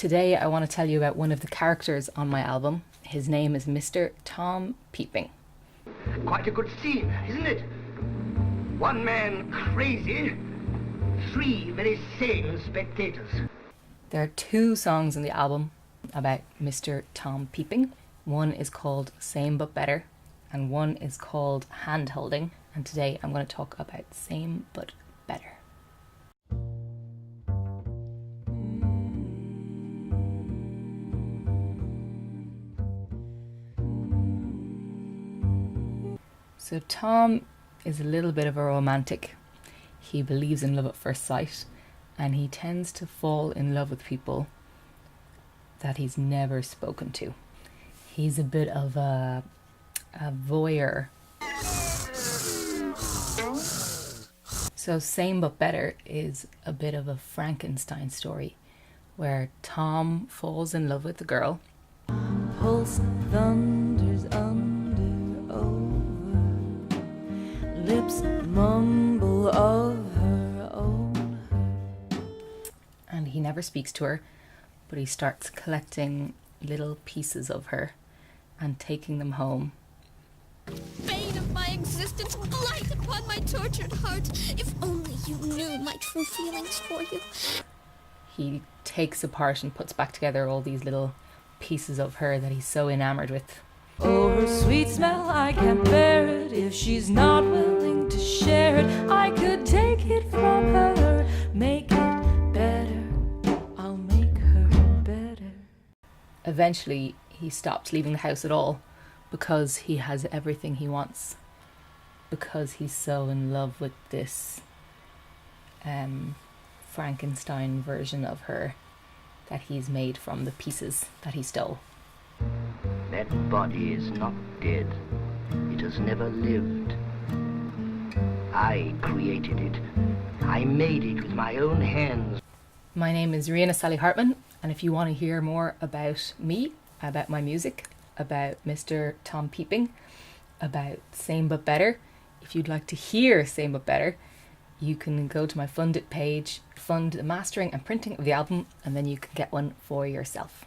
Today I want to tell you about one of the characters on my album. His name is Mr. Tom Peeping. Quite a good scene, isn't it? One man crazy, three very sane spectators. There are two songs in the album about Mr. Tom Peeping. One is called Same But Better and one is called Hand Holding. And today I'm going to talk about Same But Better. So Tom is a little bit of a romantic. He believes in love at first sight and he tends to fall in love with people that he's never spoken to. He's a bit of a voyeur. So Same But Better is a bit of a Frankenstein story where Tom falls in love with the girl. Pulse thunders under over, lips mumble of her own. And he never speaks to her, but he starts collecting little pieces of her and taking them home. Bane of my existence, blight upon my tortured heart. If only you knew my true feelings for you. He takes apart and puts back together all these little pieces of her that he's so enamored with. Oh, her sweet smell, I can't bear it. If she's not willing to share it, I could take it from her. Make it better, I'll make her better. Eventually, he stops leaving the house at all because he has everything he wants. Because he's so in love with this Frankenstein version of her that he's made from the pieces that he stole. That body is not dead. It has never lived. I created it. I made it with my own hands. My name is Ríona Hartman, and if you want to hear more about me, about my music, about Mr. Tom Peeping, about Same But Better, if you'd like to hear Same But Better, you can go to my Fund It page, fund the mastering and printing of the album, and then you can get one for yourself.